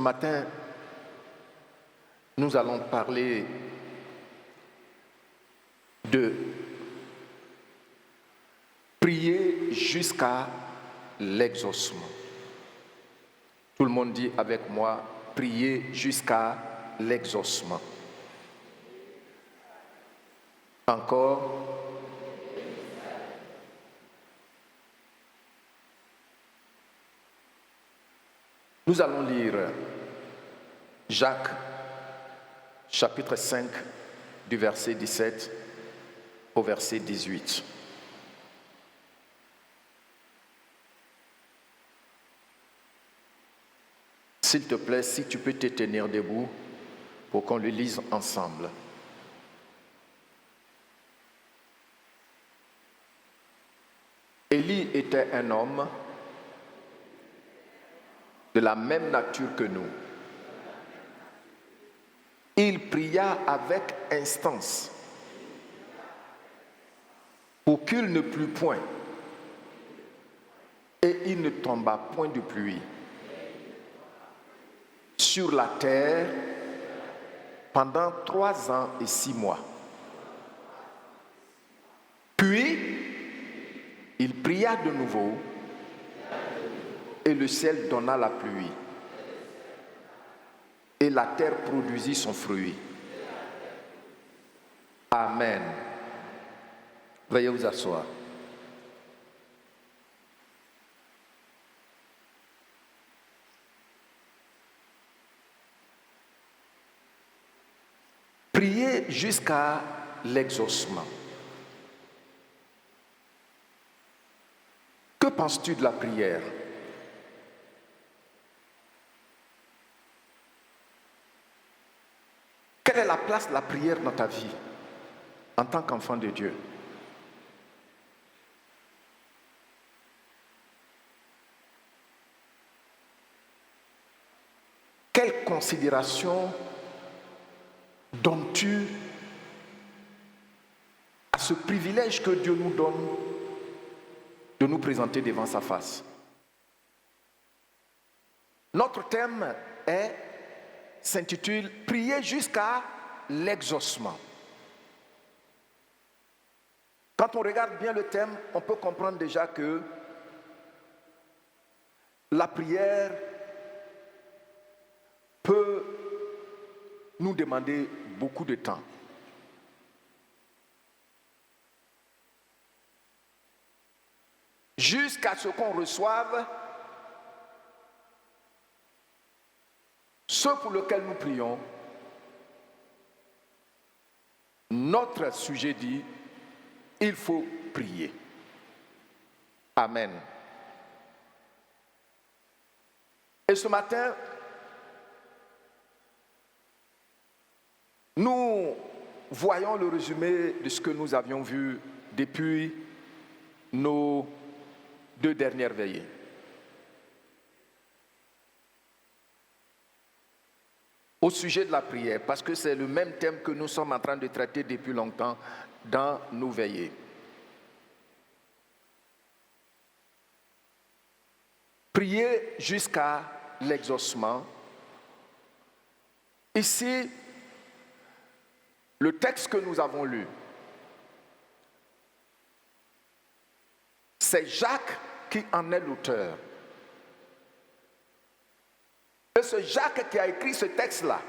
matin, nous allons parler de prier jusqu'à l'exaucement. Tout le monde dit avec moi, prier jusqu'à l'exaucement. Encore. Nous allons lire Jacques, chapitre 5, du verset 17 au verset 18. S'il te plaît, si tu peux te tenir debout pour qu'on le lise ensemble. Élie était un homme de la même nature que nous. Il pria avec instance pour qu'il ne plût point, et il ne tomba point de pluie sur la terre pendant 3 ans et 6 mois. Puis, il pria de nouveau, et le ciel donna la pluie, et la terre produisit son fruit. Amen. Veuillez vous asseoir. Prier jusqu'à l'exaucement. Que penses-tu de la prière? Quelle est la place de la prière dans ta vie en tant qu'enfant de Dieu? Quelle considération donnes-tu à ce privilège que Dieu nous donne de nous présenter devant sa face? Notre thème s'intitule « Prier jusqu'à l'exaucement ». Quand on regarde bien le thème, on peut comprendre déjà que la prière peut nous demander beaucoup de temps. Jusqu'à ce qu'on reçoive ce pour lequel nous prions. Notre sujet dit, il faut prier. Amen. Et ce matin, nous voyons le résumé de ce que nous avions vu depuis nos 2 dernières veillées. Au sujet de la prière, parce que c'est le même thème que nous sommes en train de traiter depuis longtemps dans nos veillées. Prier jusqu'à l'exaucement. Ici, le texte que nous avons lu, c'est Jacques qui en est l'auteur. Et c'est Jacques qui a écrit ce texte-là.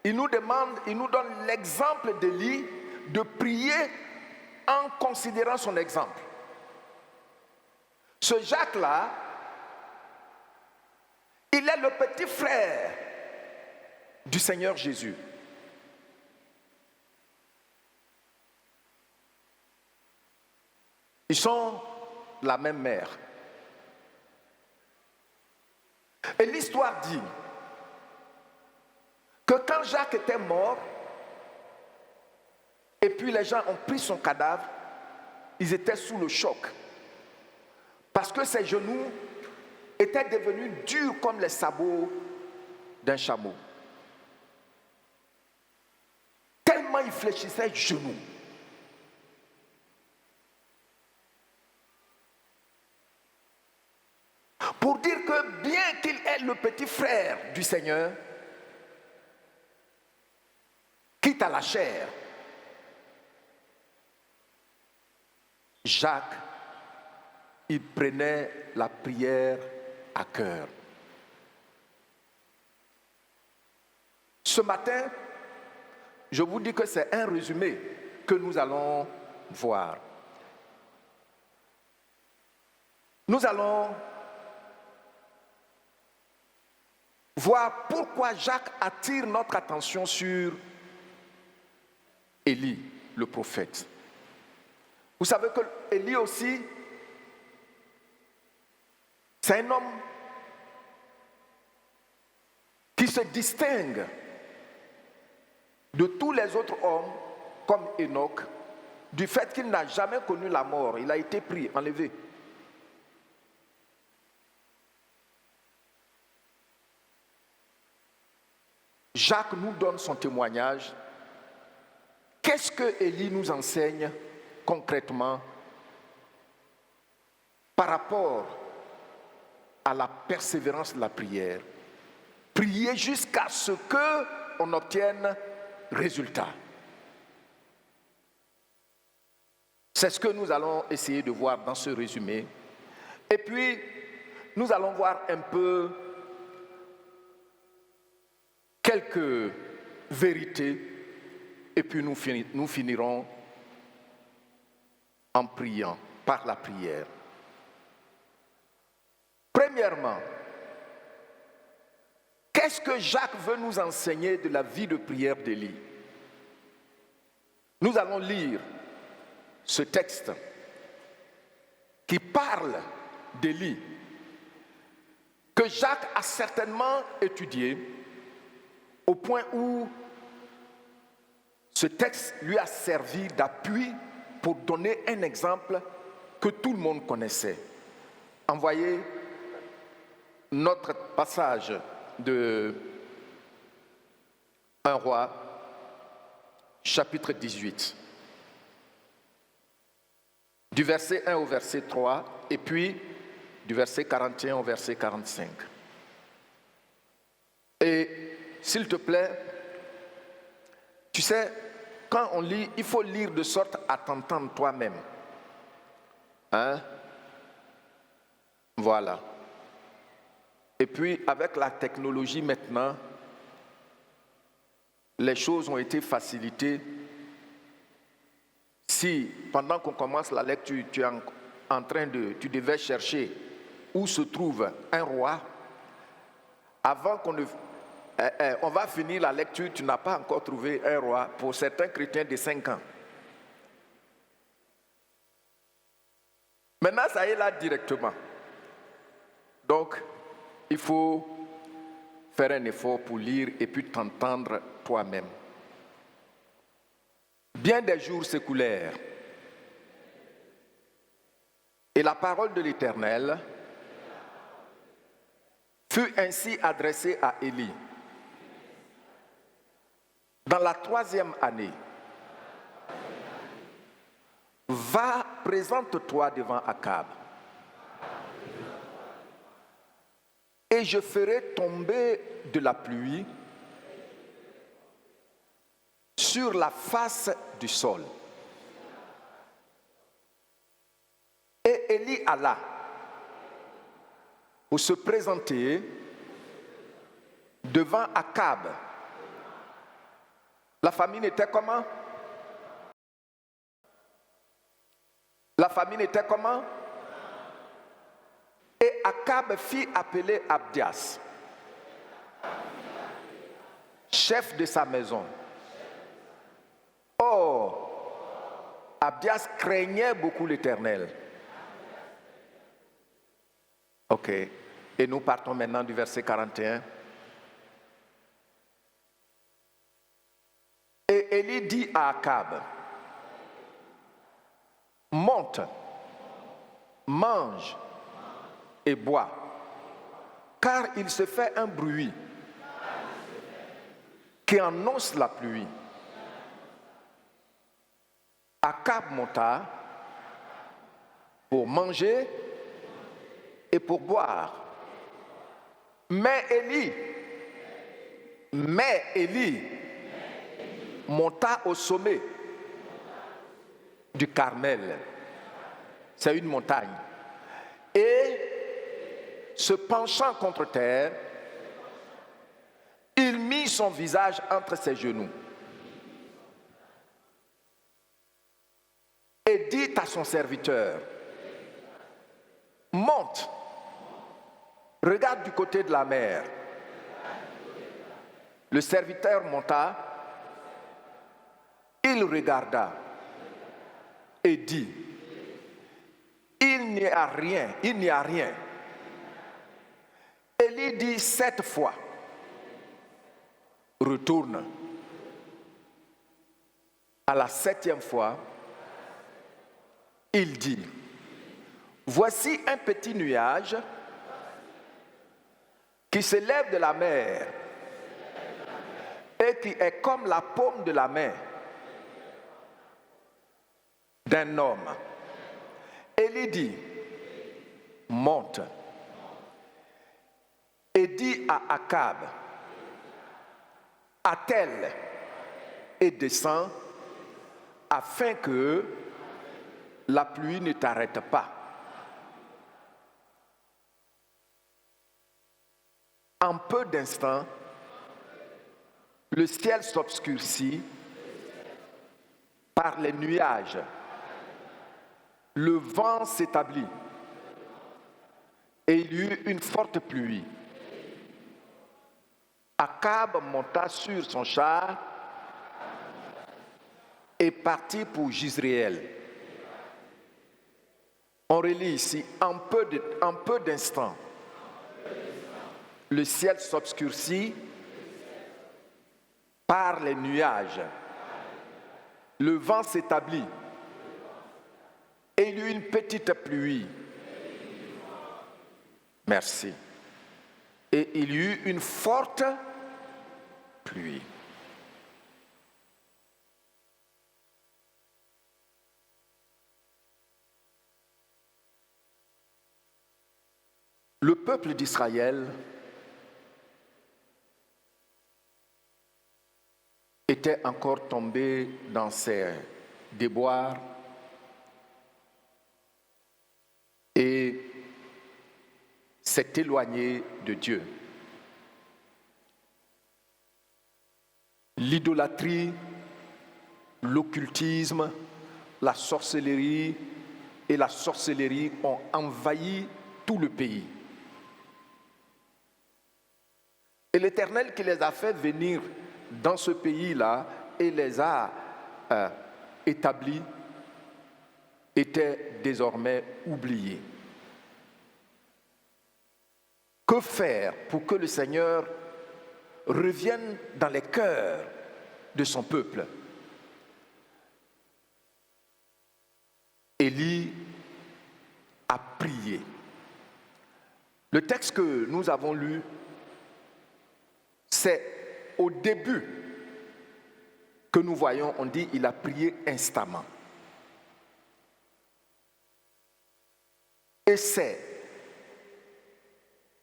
Il nous donne l'exemple d'Élie de prier en considérant son exemple. Ce Jacques-là, il est le petit frère du Seigneur Jésus. Ils sont de la même mère. Et l'histoire dit que quand Jacques était mort, et puis les gens ont pris son cadavre, ils étaient sous le choc. Parce que ses genoux étaient devenus durs comme les sabots d'un chameau. Tellement il fléchissait les genoux. Pour dire que que bien qu'il est le petit frère du Seigneur, quitte à la chair, Jacques, il prenait la prière à cœur. Ce matin, je vous dis que c'est un résumé que nous allons voir. Nous allons voir pourquoi Jacques attire notre attention sur Élie, le prophète. Vous savez que Élie aussi, c'est un homme qui se distingue de tous les autres hommes, comme Enoch, du fait qu'il n'a jamais connu la mort. Il a été pris, enlevé. Jacques nous donne son témoignage. Qu'est-ce que Élie nous enseigne concrètement par rapport à la persévérance de la prière? Prier jusqu'à ce qu'on obtienne résultat. C'est ce que nous allons essayer de voir dans ce résumé. Et puis, nous allons voir un peu quelques vérités et puis nous finirons en priant, par la prière. Premièrement, qu'est-ce que Jacques veut nous enseigner de la vie de prière d'Élie? Nous allons lire ce texte qui parle d'Élie, que Jacques a certainement étudié au point où ce texte lui a servi d'appui pour donner un exemple que tout le monde connaissait. Envoyez notre passage de 1 Roi, chapitre 18, du verset 1 au verset 3, et puis du verset 41 au verset 45. Et s'il te plaît, tu sais, quand on lit, il faut lire de sorte à t'entendre toi-même. Hein? Voilà. Et puis, avec la technologie maintenant, les choses ont été facilitées. Si, pendant qu'on commence la lecture, tu devais chercher où se trouve un roi, avant on va finir la lecture, tu n'as pas encore trouvé un roi pour certains chrétiens de 5 ans. Maintenant, ça est là directement. Donc, il faut faire un effort pour lire et puis t'entendre toi-même. Bien des jours s'écoulèrent et la parole de l'Éternel fut ainsi adressée à Élie. Dans la 3e année, va, présente-toi devant Akab, et je ferai tomber de la pluie sur la face du sol. Et Élie alla pour se présenter devant Akab. La famine était comment? La famine était comment? Et Akab fit appeler Abdias, chef de sa maison. Or, Abdias craignait beaucoup l'Éternel. Ok. Et nous partons maintenant du verset 41. Et Élie dit à Akab, monte, mange et bois, car il se fait un bruit qui annonce la pluie. Akab monta pour manger et pour boire. Mais Élie monta au sommet du Carmel. C'est une montagne. Et se penchant contre terre, il mit son visage entre ses genoux et dit à son serviteur, monte, regarde du côté de la mer. Le serviteur monta, il regarda et dit, il n'y a rien. Élie dit 7 fois, retourne. À la 7e fois, il dit, voici un petit nuage qui se lève de la mer et qui est comme la paume de la main d'un homme. Élie dit, monte et dit à Akab, attelle et descends afin que la pluie ne t'arrête pas. En peu d'instants, le ciel s'obscurcit par les nuages. Le vent s'établit et il y eut une forte pluie. Akab monta sur son char et partit pour Jizréel. On relit ici, en peu d'instants, le ciel s'obscurcit par les nuages. Le vent s'établit et il y eut une petite pluie. Merci. Et il y eut une forte pluie. Le peuple d'Israël était encore tombé dans ses déboires et s'est éloigné de Dieu. L'idolâtrie, l'occultisme, la sorcellerie et la sorcellerie ont envahi tout le pays. Et l'Éternel qui les a fait venir dans ce pays-là et les a établis était désormais oublié. Que faire pour que le Seigneur revienne dans les cœurs de son peuple? Élie a prié. Le texte que nous avons lu, c'est au début que nous voyons, on dit il a prié instamment. Et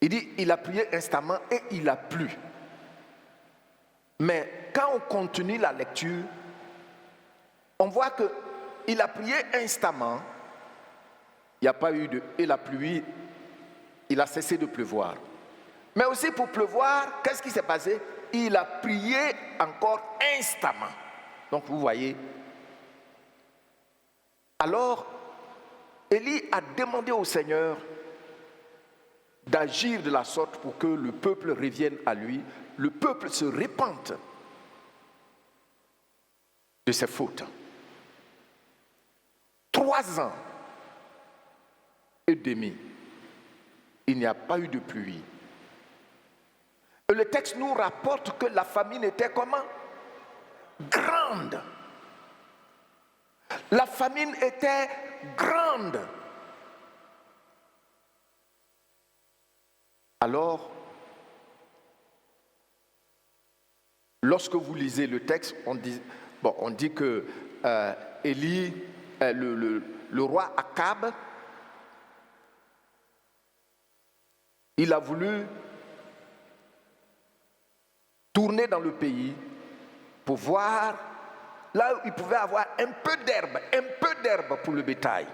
il dit il a prié instamment et il a plu. Mais quand on continue la lecture, on voit qu'il a prié instamment, il n'y a pas eu et la pluie, il a cessé de pleuvoir. Mais aussi pour pleuvoir, qu'est-ce qui s'est passé? Il a prié encore instamment. Donc vous voyez. Alors, Élie a demandé au Seigneur d'agir de la sorte pour que le peuple revienne à lui, le peuple se repente de ses fautes. 3 ans et demi, il n'y a pas eu de pluie. Et le texte nous rapporte que la famine était comment? Grande. La famine était grande. Alors, lorsque vous lisez le texte, on dit que Élie, le roi Akab, il a voulu tourner dans le pays pour voir là où il pouvait avoir un peu d'herbe pour le bétail.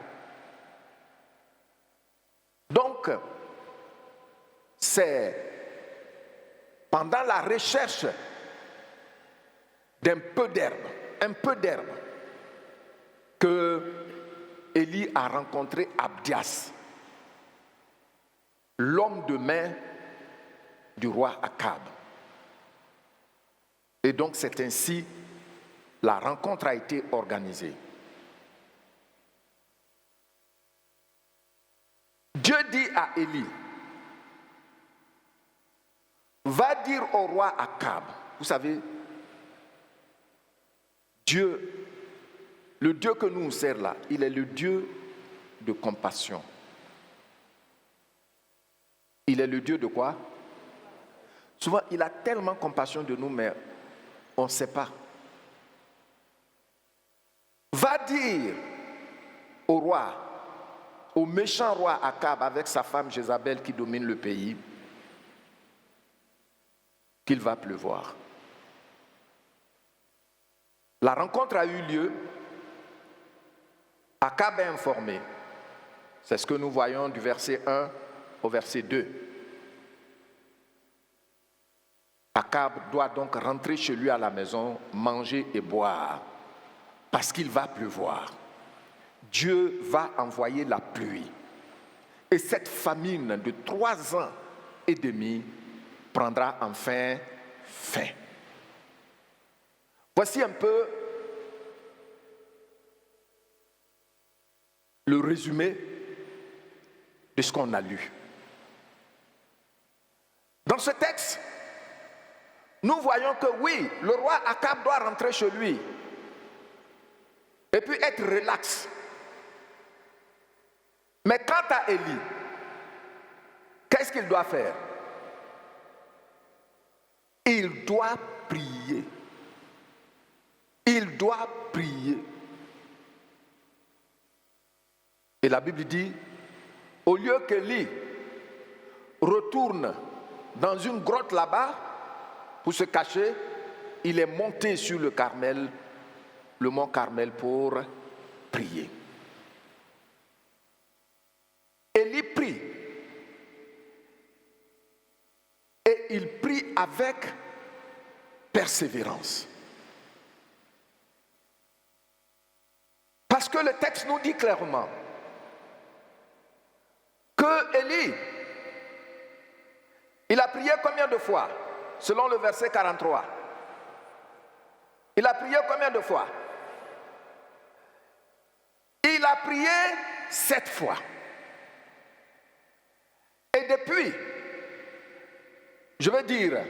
Donc, c'est pendant la recherche d'un peu d'herbe, que Élie a rencontré Abdias, l'homme de main du roi Akab. Et donc c'est ainsi la rencontre a été organisée. Dieu dit à Élie, va dire au roi Akab, vous savez, Dieu, le Dieu que nous servons là, il est le Dieu de compassion. Il est le Dieu de quoi? Souvent, il a tellement compassion de nous, mais on ne sait pas. Va dire au roi, au méchant roi Akab avec sa femme Jézabel qui domine le pays, qu'il va pleuvoir. La rencontre a eu lieu. Akab est informé. C'est ce que nous voyons du verset 1 au verset 2. Akab doit donc rentrer chez lui à la maison, manger et boire, parce qu'il va pleuvoir. Dieu va envoyer la pluie. Et cette famine de 3 ans et demi prendra enfin fin. Voici un peu le résumé de ce qu'on a lu. Dans ce texte, nous voyons que oui, le roi Akab doit rentrer chez lui et puis être relax. Mais quant à Élie, qu'est-ce qu'il doit faire? Il doit prier. Il doit prier. Et la Bible dit, au lieu qu'Élie retourne dans une grotte là-bas pour se cacher, il est monté sur le Carmel, le mont Carmel, pour prier. Élie prie. Et il prie avec persévérance. Parce que le texte nous dit clairement que Élie, il a prié combien de fois? Selon le verset 43. Il a prié combien de fois? Il a prié 7 fois. Et depuis, je veux dire,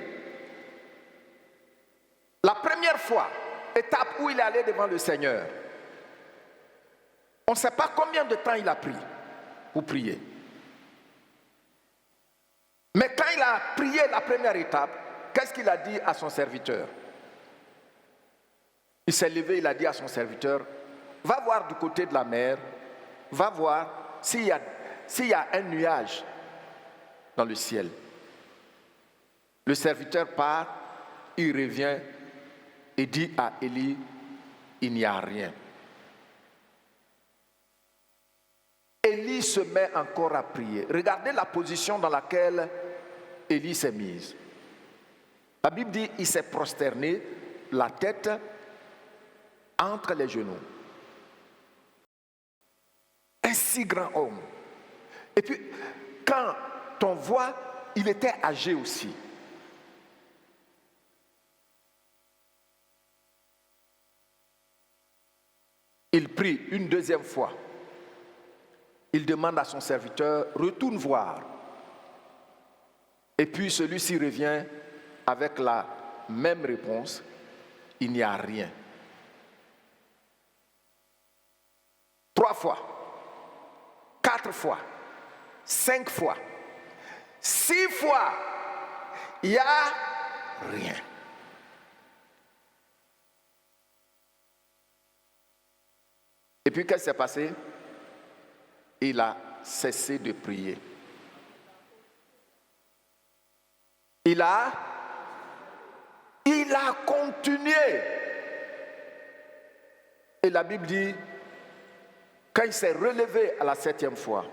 la première fois, étape où il est allé devant le Seigneur, on ne sait pas combien de temps il a pris pour prier. Mais quand il a prié la première étape, qu'est-ce qu'il a dit à son serviteur? Il s'est levé, il a dit à son serviteur, va voir du côté de la mer, va voir s'il y a un nuage dans le ciel. Le serviteur part, il revient et dit à Élie, il n'y a rien. Élie se met encore à prier. Regardez la position dans laquelle Élie s'est mise. La Bible dit il s'est prosterné, la tête entre les genoux. Un si grand homme. Et puis, quand on voit, il était âgé aussi. Il prie une deuxième fois. Il demande à son serviteur, retourne voir. Et puis celui-ci revient avec la même réponse, il n'y a rien. 3 fois, 4 fois, 5 fois, 6 fois, il n'y a rien. Et puis qu'est-ce qui s'est passé? Il a cessé de prier. a continué. Et la Bible dit, quand il s'est relevé à la 7e fois,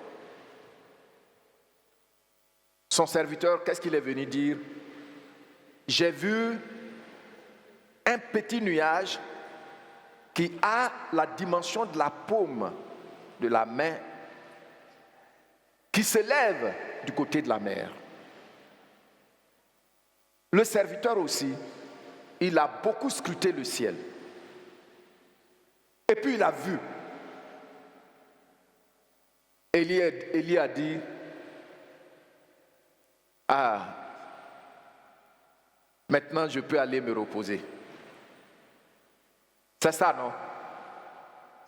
son serviteur, qu'est-ce qu'il est venu dire? J'ai vu un petit nuage qui a la dimension de la paume de la main, qui s'élève du côté de la mer. Le serviteur aussi, il a beaucoup scruté le ciel. Et puis il a vu. Élie a dit, ah, maintenant je peux aller me reposer. C'est ça, non?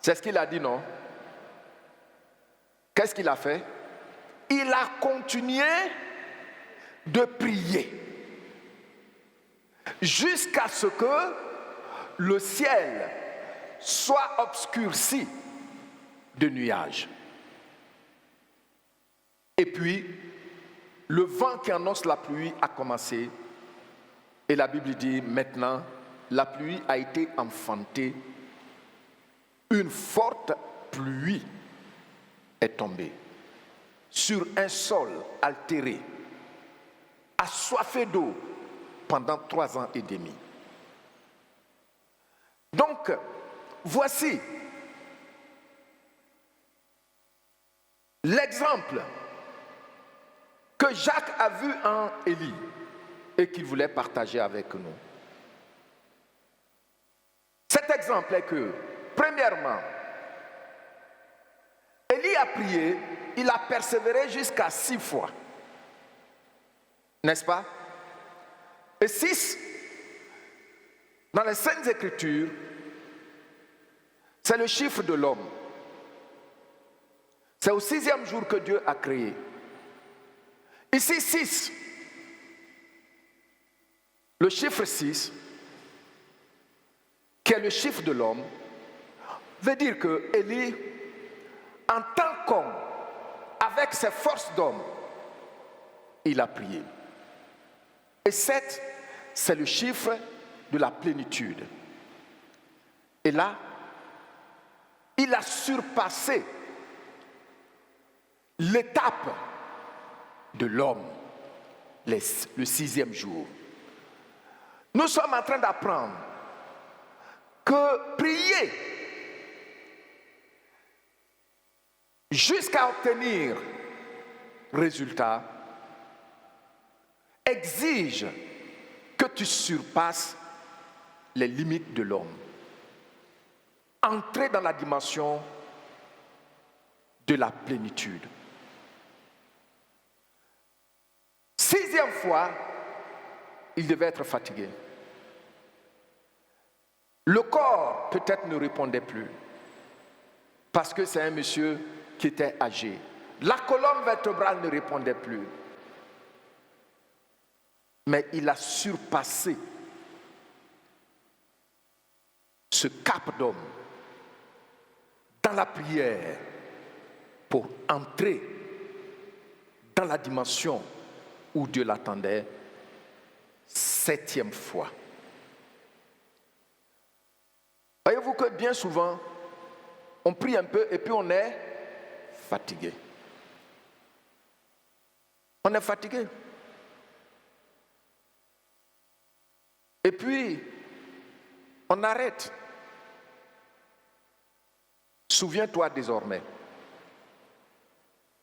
C'est ce qu'il a dit, non? Qu'est-ce qu'il a fait? Il a continué de prier jusqu'à ce que le ciel soit obscurci de nuages. Et puis, le vent qui annonce la pluie a commencé. Et la Bible dit, maintenant, la pluie a été enfantée. Une forte pluie est tombée sur un sol altéré, assoiffé d'eau pendant 3 ans et demi. Donc, voici l'exemple que Jacques a vu en Élie et qu'il voulait partager avec nous. Cet exemple est que, premièrement, Élie a prié, il a persévéré jusqu'à 6 fois. N'est-ce pas? Et 6, dans les Saintes Écritures, c'est le chiffre de l'homme. C'est au 6e jour que Dieu a créé. Ici, 6, le chiffre 6, qui est le chiffre de l'homme, veut dire que Élie, en tant qu'homme, avec ses forces d'homme, il a prié. Et 7, c'est le chiffre de la plénitude. Et là, il a surpassé l'étape de l'homme, le 6e jour. Nous sommes en train d'apprendre que prier jusqu'à obtenir résultat exige que tu surpasses les limites de l'homme. Entrer dans la dimension de la plénitude. 6e fois, il devait être fatigué. Le corps peut-être ne répondait plus parce que c'est un monsieur qui était âgé. La colonne vertébrale ne répondait plus. Mais il a surpassé ce cap d'homme dans la prière pour entrer dans la dimension où Dieu l'attendait 7e fois. Voyez-vous que bien souvent, on prie un peu et puis on est fatigué. On est fatigué. Et puis, on arrête. Souviens-toi désormais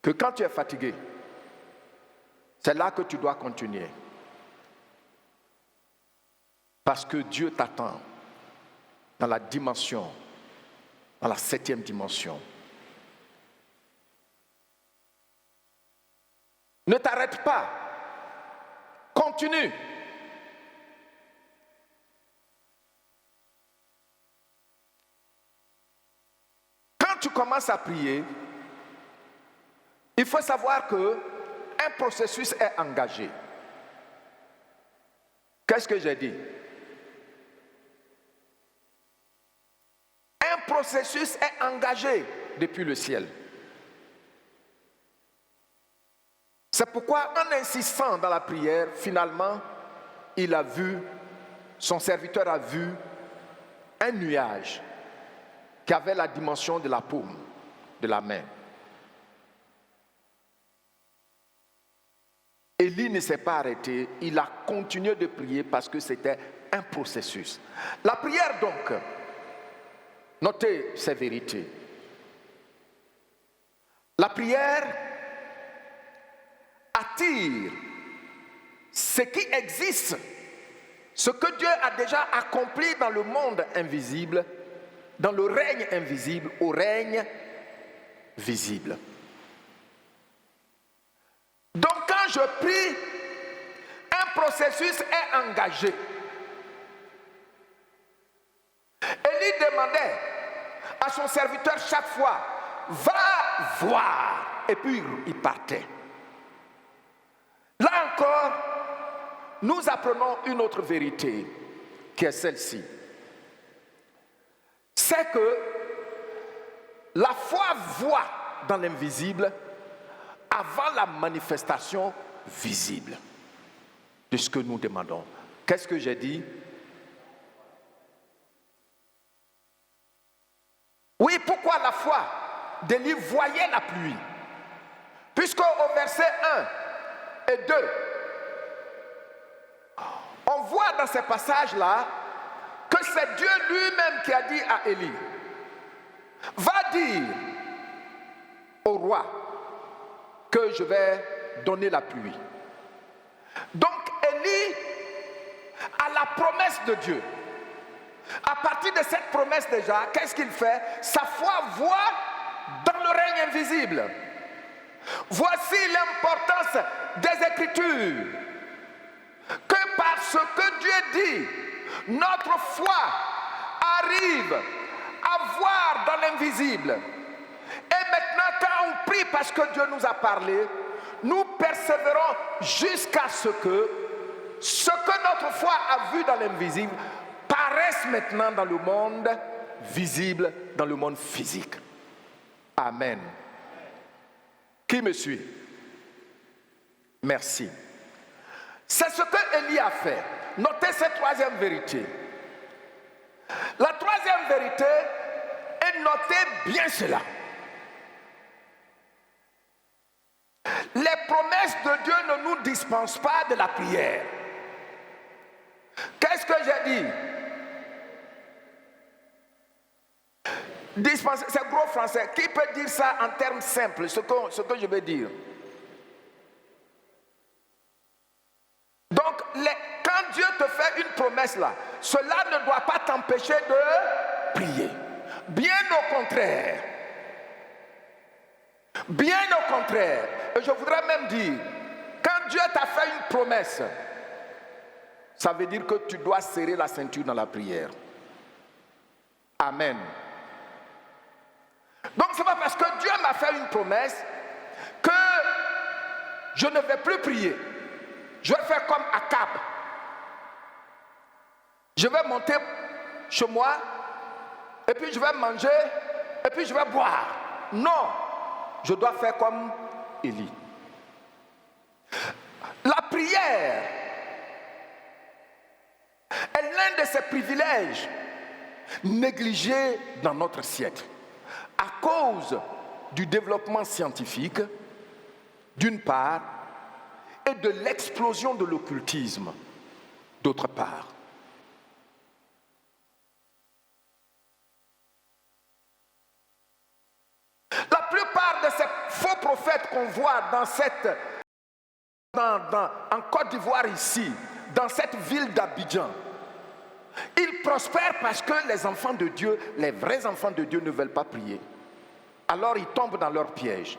que quand tu es fatigué, c'est là que tu dois continuer. Parce que Dieu t'attend dans la dimension, dans la 7e dimension. Ne t'arrête pas. Continue. Quand tu commences à prier, il faut savoir que un processus est engagé. Qu'est-ce que j'ai dit? Un processus est engagé depuis le ciel. C'est pourquoi, en insistant dans la prière, finalement, il a vu son serviteur a vu un nuage qui avait la dimension de la paume de la main. Élie ne s'est pas arrêté, il a continué de prier parce que c'était un processus. La prière donc, notez ces vérités. La prière attire ce qui existe, ce que Dieu a déjà accompli dans le monde invisible, dans le règne invisible, au règne visible. Donc quand je prie, un processus est engagé. Élie demandait à son serviteur chaque fois, va voir, et puis il partait. Là encore, nous apprenons une autre vérité, qui est celle-ci. C'est que la foi voit dans l'invisible avant la manifestation visible de ce que nous demandons. Qu'est-ce que j'ai dit? Oui, pourquoi la foi d'Élie voyait la pluie? Puisqu'au verset 1 et 2, on voit dans ces passages-là que c'est Dieu lui-même qui a dit à Élie, va dire au roi que je vais donner la pluie. Donc Élie a la promesse de Dieu. À partir de cette promesse déjà, qu'est-ce qu'il fait? Sa foi voit dans le règne invisible. Voici l'importance des Écritures. Que par ce que Dieu dit, notre foi arrive à voir dans l'invisible. Et maintenant, quand on prie parce que Dieu nous a parlé, nous persévérons jusqu'à ce que notre foi a vu dans l'invisible paraisse maintenant dans le monde visible, dans le monde physique. Amen. Qui me suit? Merci. C'est ce que Élie a fait. Notez cette troisième vérité. La troisième vérité, et notez bien cela. Les promesses de Dieu ne nous dispensent pas de la prière. Qu'est-ce que j'ai dit? Dispenser, c'est gros français. Qui peut dire ça en termes simples, ce que je veux dire? Donc, quand Dieu te fait une promesse là, cela ne doit pas t'empêcher de prier. Bien au contraire. Bien au contraire. Et je voudrais même dire, quand Dieu t'a fait une promesse, ça veut dire que tu dois serrer la ceinture dans la prière. Amen. Donc c'est pas parce que Dieu m'a fait une promesse que je ne vais plus prier. Je vais faire comme Akab. Je vais monter chez moi, et puis je vais manger, et puis je vais boire. Non, je dois faire comme Élie. La prière est l'un de ces privilèges négligés dans notre siècle à cause du développement scientifique, d'une part, et de l'explosion de l'occultisme, d'autre part. La plupart de ces faux prophètes qu'on voit en Côte d'Ivoire ici, dans cette ville d'Abidjan, ils prospèrent parce que les enfants de Dieu, les vrais enfants de Dieu ne veulent pas prier. Alors ils tombent dans leur piège.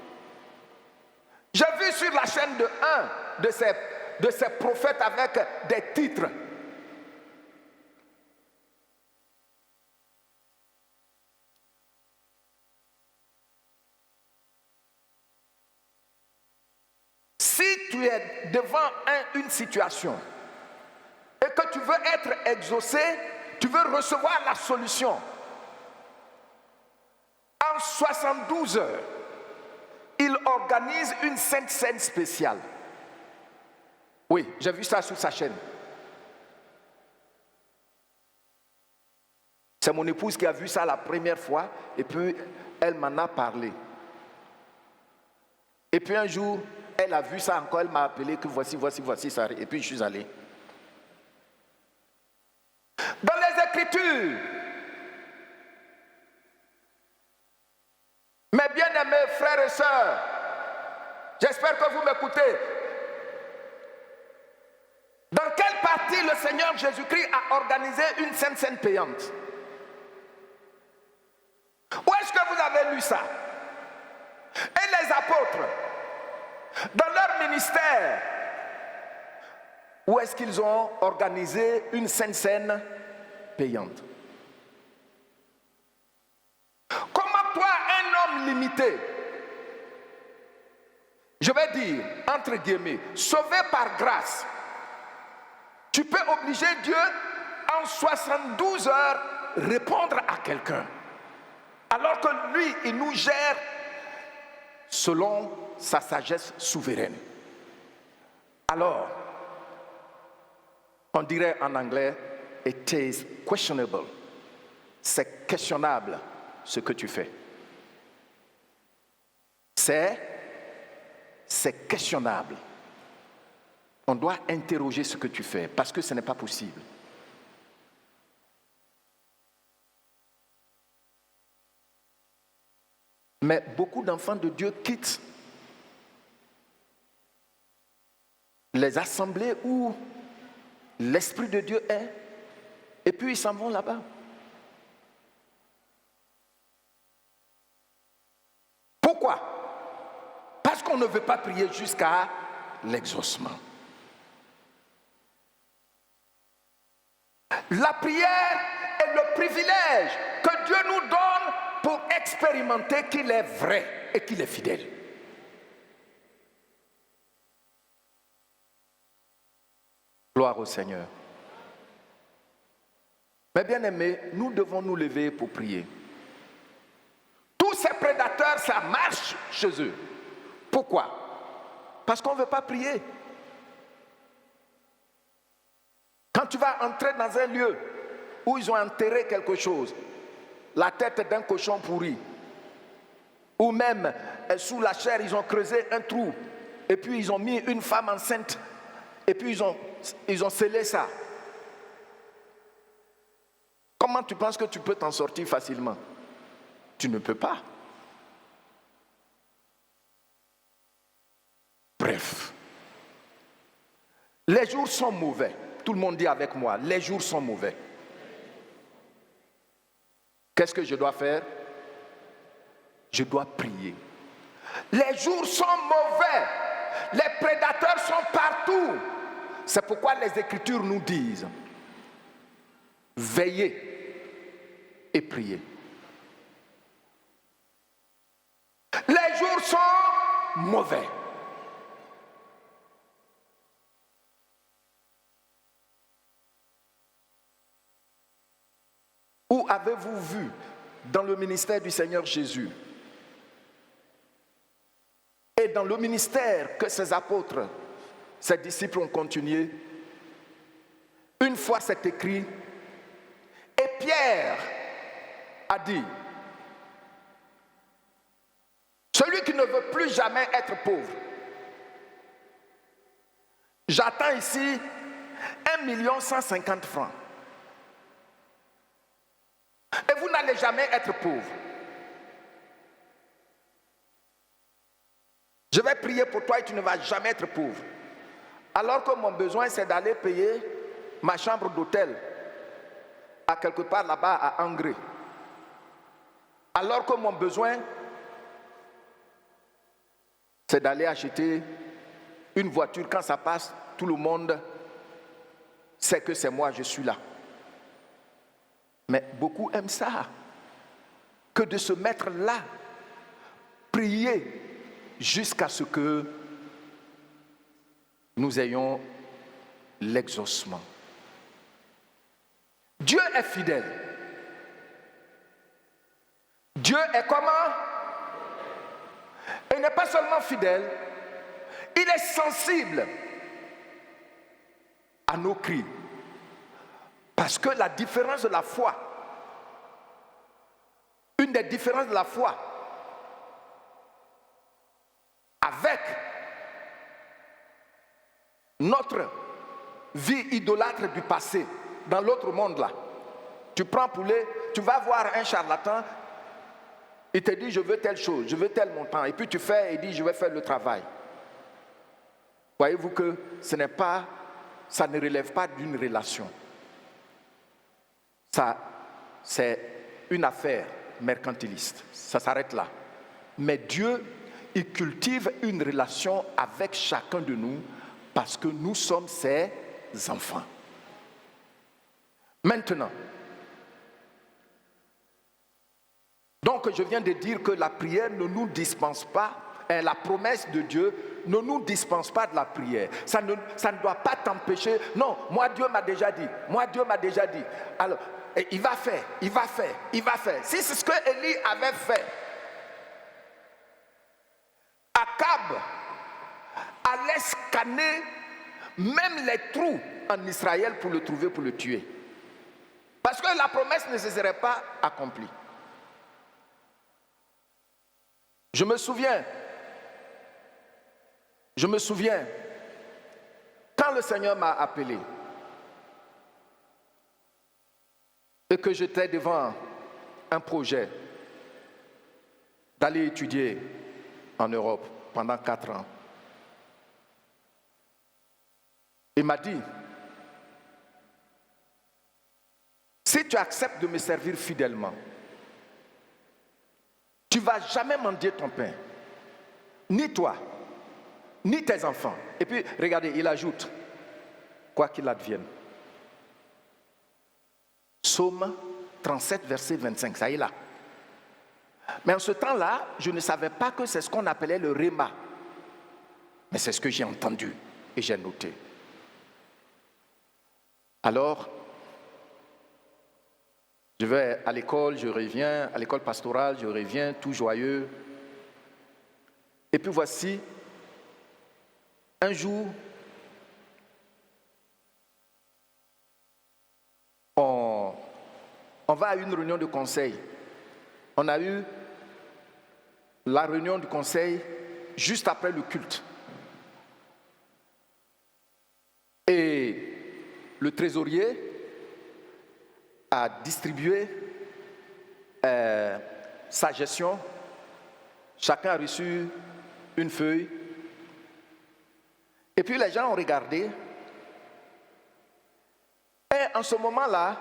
J'ai vu sur la chaîne de un de ces prophètes avec des titres. Si tu es devant une situation et que tu veux être exaucé, tu veux recevoir la solution, en 72 heures, il organise une sainte scène spéciale. Oui, j'ai vu ça sur sa chaîne. C'est mon épouse qui a vu ça la première fois et puis elle m'en a parlé. Et puis un jour, elle a vu ça encore, elle m'a appelé que voici ça. Et puis je suis allé. Dans les Écritures, mes bien-aimés frères et sœurs, j'espère que vous m'écoutez. Dans quelle partie le Seigneur Jésus-Christ a organisé une Sainte Seine payante? Où est-ce que vous avez lu ça? Et les apôtres, dans leur ministère, où est-ce qu'ils ont organisé une Sainte Seine payante? Comment toi, un homme limité, je vais dire, entre guillemets, sauvé par grâce, tu peux obliger Dieu en 72 heures répondre à quelqu'un, alors que lui, il nous gère selon sa sagesse souveraine. Alors, on dirait en anglais, it is questionable. C'est questionnable ce que tu fais. C'est questionnable. On doit interroger ce que tu fais parce que ce n'est pas possible. Mais beaucoup d'enfants de Dieu quittent les assemblées où l'Esprit de Dieu est et puis ils s'en vont là-bas. Pourquoi? Parce qu'on ne veut pas prier jusqu'à l'exaucement. La prière est le privilège que Dieu nous donne pour expérimenter qu'il est vrai et qu'il est fidèle. Gloire au Seigneur. Mes bien-aimés, nous devons nous lever pour prier. Tous ces prédateurs, ça marche chez eux. Pourquoi? Parce qu'on ne veut pas prier. Quand tu vas entrer dans un lieu où ils ont enterré quelque chose, la tête d'un cochon pourri, ou même sous la chair, ils ont creusé un trou, et puis ils ont mis une femme enceinte, et puis ils ont scellé ça. Comment tu penses que tu peux t'en sortir facilement? Tu ne peux pas. Bref, les jours sont mauvais. Tout le monde dit avec moi, les jours sont mauvais. Qu'est-ce que je dois faire? Je dois prier. Les jours sont mauvais. Les prédateurs sont partout. C'est pourquoi les Écritures nous disent, veillez et priez. Les jours sont mauvais. Où avez-vous vu dans le ministère du Seigneur Jésus et dans le ministère que ses apôtres, ses disciples ont continué? Une fois c'est écrit, et Pierre a dit, celui qui ne veut plus jamais être pauvre, j'attends ici 1 150 000 francs. Et vous n'allez jamais être pauvre. Je vais prier pour toi et tu ne vas jamais être pauvre. Alors que mon besoin, c'est d'aller payer ma chambre d'hôtel à quelque part là-bas à Angers. Alors que mon besoin, c'est d'aller acheter une voiture. Quand ça passe, tout le monde sait que c'est moi, je suis là. Mais beaucoup aiment ça, que de se mettre là, prier jusqu'à ce que nous ayons l'exaucement. Dieu est fidèle. Dieu est comment? Il n'est pas seulement fidèle, il est sensible à nos cris. Parce que la différence de la foi Une des différences de la foi avec notre vie idolâtre du passé, dans l'autre monde là. Tu prends poulet, tu vas voir un charlatan, il te dit je veux telle chose, je veux tel montant, et puis tu fais et il dit je vais faire le travail. Voyez-vous que ça ne relève pas d'une relation. Ça, c'est une affaire mercantiliste. Ça s'arrête là. Mais Dieu, il cultive une relation avec chacun de nous parce que nous sommes ses enfants. Maintenant, donc je viens de dire que la prière ne nous dispense pas, la promesse de Dieu ne nous dispense pas de la prière. Ça ne doit pas t'empêcher. Non, moi Dieu m'a déjà dit. Moi Dieu m'a déjà dit. Alors, il va faire, il va faire, il va faire. Si c'est ce que Élie avait fait, Akab allait scanner même les trous en Israël pour le trouver, pour le tuer. Parce que la promesse ne se serait pas accomplie. Je me souviens, quand le Seigneur m'a appelé et que j'étais devant un projet d'aller étudier en Europe pendant 4 ans. Il m'a dit, si tu acceptes de me servir fidèlement, tu ne vas jamais mendier ton pain, ni toi, ni tes enfants. Et puis, regardez, il ajoute, quoi qu'il advienne. Psaume 37, verset 25, ça y est là. Mais en ce temps-là, je ne savais pas que c'est ce qu'on appelait le réma. Mais c'est ce que j'ai entendu et j'ai noté. Alors, je vais à l'école, je reviens, à l'école pastorale, je reviens, tout joyeux. Et puis voici, un jour, on va à une réunion de conseil. On a eu la réunion du conseil juste après le culte. Et le trésorier a distribué sa gestion. Chacun a reçu une feuille. Et puis les gens ont regardé. Et en ce moment-là,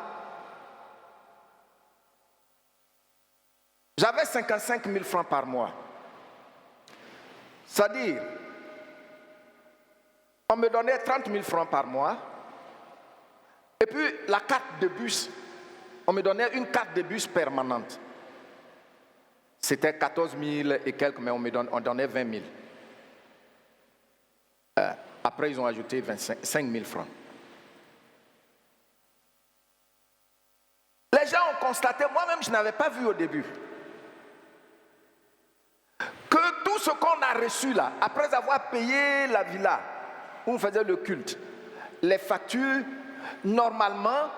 j'avais 55 000 francs par mois. C'est-à-dire, on me donnait 30 000 francs par mois. Et puis la carte de bus, on me donnait une carte de bus permanente. C'était 14 000 et quelques, mais on donnait 20 000. Après, ils ont ajouté 5 000 francs. Les gens ont constaté, moi-même je n'avais pas vu au début, que tout ce qu'on a reçu là, après avoir payé la villa où on faisait le culte, les factures, normalement,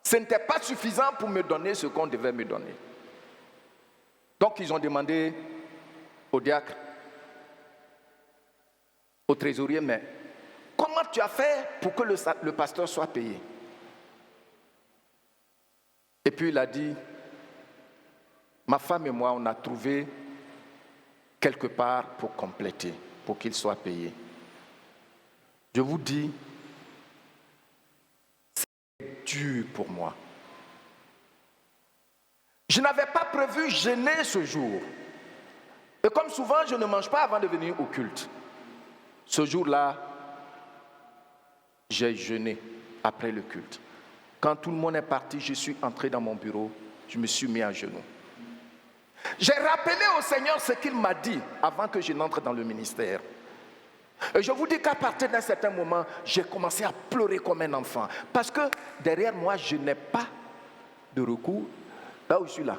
ce n'était pas suffisant pour me donner ce qu'on devait me donner. Donc ils ont demandé au diacre, au trésorier, mais comment tu as fait pour que le pasteur soit payé? Et puis il a dit, ma femme et moi, on a trouvé quelque part pour compléter, pour qu'il soit payé. Je vous dis, c'est dur pour moi. Je n'avais pas prévu jeûner ce jour. Et comme souvent, je ne mange pas avant de venir au culte. Ce jour-là, j'ai jeûné après le culte. Quand tout le monde est parti, je suis entré dans mon bureau, je me suis mis à genoux. J'ai rappelé au Seigneur ce qu'il m'a dit avant que je n'entre dans le ministère. Et je vous dis qu'à partir d'un certain moment, j'ai commencé à pleurer comme un enfant. Parce que derrière moi, je n'ai pas de recours. Là où je suis là,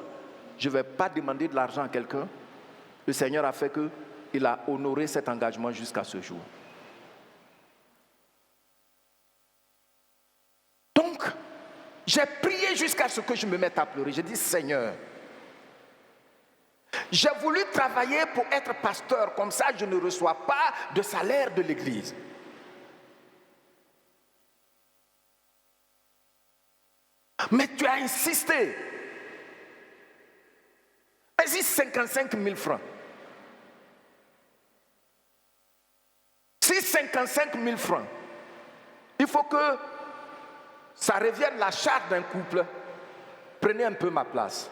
je ne vais pas demander de l'argent à quelqu'un. Le Seigneur a fait qu'il a honoré cet engagement jusqu'à ce jour. Donc, j'ai prié jusqu'à à ce que je me mette à pleurer. J'ai dit, Seigneur, j'ai voulu travailler pour être pasteur, comme ça je ne reçois pas de salaire de l'église. Mais tu as insisté. Vas-y, 55 000 francs. Si 55 000 francs, il faut que ça revienne la charge d'un couple. Prenez un peu ma place.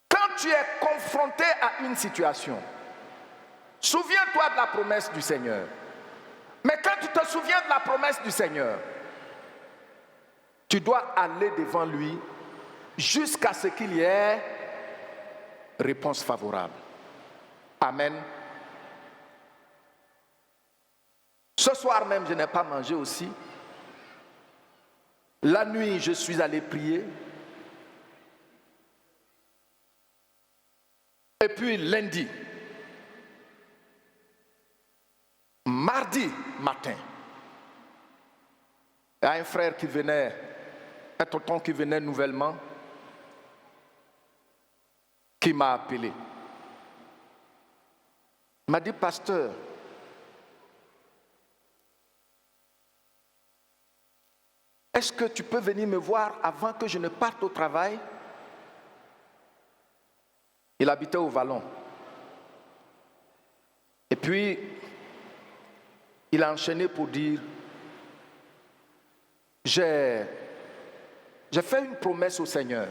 Quand tu es confronté à une situation, souviens-toi de la promesse du Seigneur. Mais quand tu te souviens de la promesse du Seigneur, tu dois aller devant lui jusqu'à ce qu'il y ait réponse favorable. Amen. Ce soir même, je n'ai pas mangé aussi. La nuit, je suis allé prier. Et puis lundi, mardi matin, il y a un frère qui venait, un tonton qui venait nouvellement, qui m'a appelé. Il m'a dit, pasteur, est-ce que tu peux venir me voir avant que je ne parte au travail? Il habitait au Vallon. Et puis, il a enchaîné pour dire, j'ai fait une promesse au Seigneur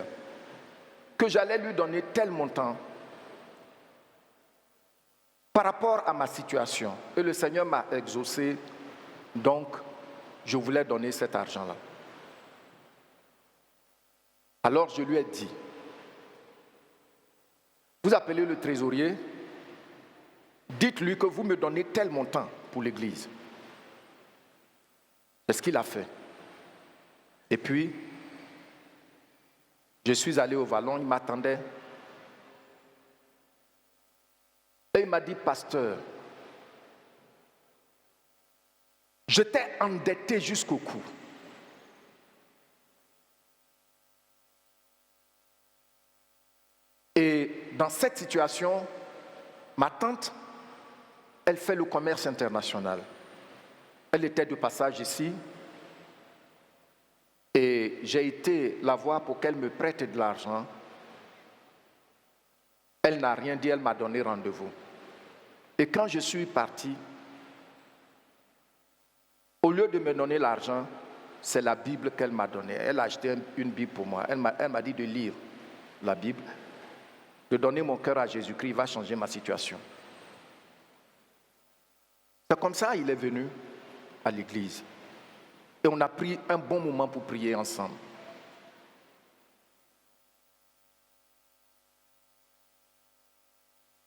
que j'allais lui donner tel montant par rapport à ma situation. Et le Seigneur m'a exaucé, donc je voulais donner cet argent-là. Alors je lui ai dit, vous appelez le trésorier, dites-lui que vous me donnez tel montant pour l'église. C'est ce qu'il a fait. Et puis, je suis allé au Vallon, il m'attendait. Et il m'a dit, pasteur, je t'ai endetté jusqu'au cou. Et dans cette situation, ma tante, elle fait le commerce international. Elle était de passage ici. Et j'ai été la voir pour qu'elle me prête de l'argent. Elle n'a rien dit, elle m'a donné rendez-vous. Et quand je suis parti, au lieu de me donner l'argent, c'est la Bible qu'elle m'a donnée. Elle a acheté une Bible pour moi. Elle m'a dit de lire la Bible, de donner mon cœur à Jésus-Christ, il va changer ma situation. C'est comme ça qu'il est venu à l'église. Et on a pris un bon moment pour prier ensemble.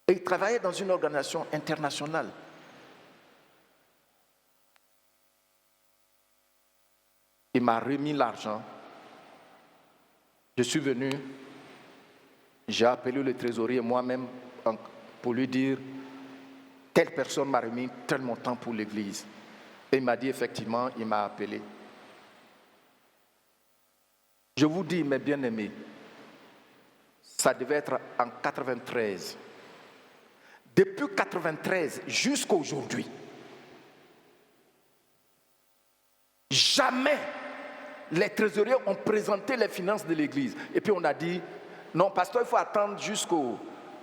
Et il travaillait dans une organisation internationale. Il m'a remis l'argent. Je suis venu, j'ai appelé le trésorier moi-même pour lui dire telle personne m'a remis tel montant pour l'église. Et il m'a dit effectivement, il m'a appelé. Je vous dis, mes bien-aimés, ça devait être en 93. Depuis 93 jusqu'à aujourd'hui, jamais les trésoriers ont présenté les finances de l'église. Et puis on a dit, non, pasteur, il faut attendre jusqu'au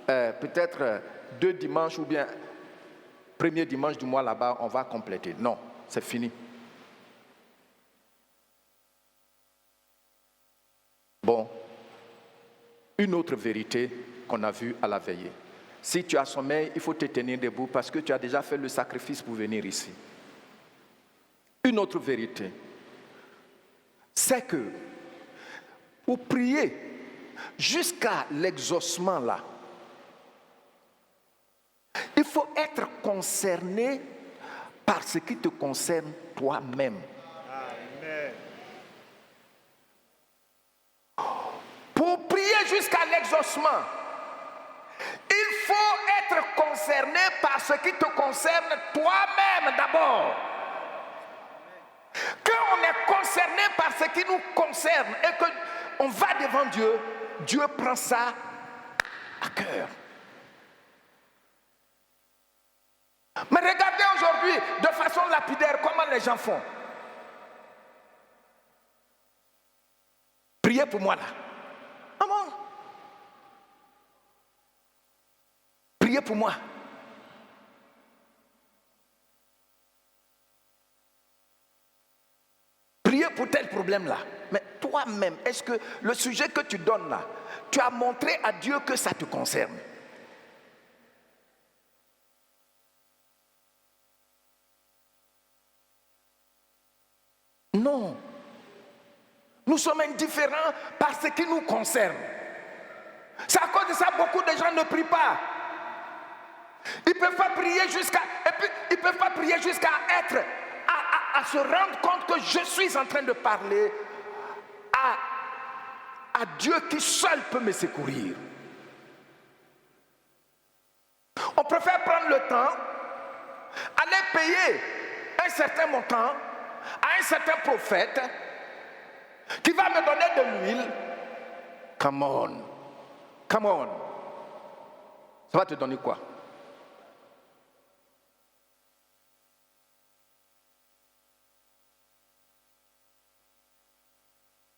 peut-être 2 dimanches ou bien premier dimanche du mois là-bas, on va compléter. Non, c'est fini. Bon, une autre vérité qu'on a vue à la veillée. Si tu as sommeil, il faut te tenir debout parce que tu as déjà fait le sacrifice pour venir ici. Une autre vérité, c'est que pour prier jusqu'à l'exaucement là, il faut être concerné par ce qui te concerne toi-même. Amen. Pour prier jusqu'à l'exaucement, il faut être concerné par ce qui te concerne toi-même d'abord. concerné par ce qui nous concerne et qu'on va devant Dieu, Dieu prend ça à cœur. Mais regardez aujourd'hui, de façon lapidaire, comment les gens font. Priez pour moi là. Ah bon? Priez pour moi. Priez pour tel problème là. Mais toi-même, est-ce que le sujet que tu donnes là, tu as montré à Dieu que ça te concerne? Non. Nous sommes indifférents par ce qui nous concerne. C'est à cause de ça que beaucoup de gens ne prient pas. Ils ne peuvent pas prier jusqu'à être, à se rendre compte que je suis en train de parler à Dieu qui seul peut me secourir. On préfère prendre le temps, aller payer un certain montant à un certain prophète qui va me donner de l'huile. Come on. Come on. Ça va te donner quoi?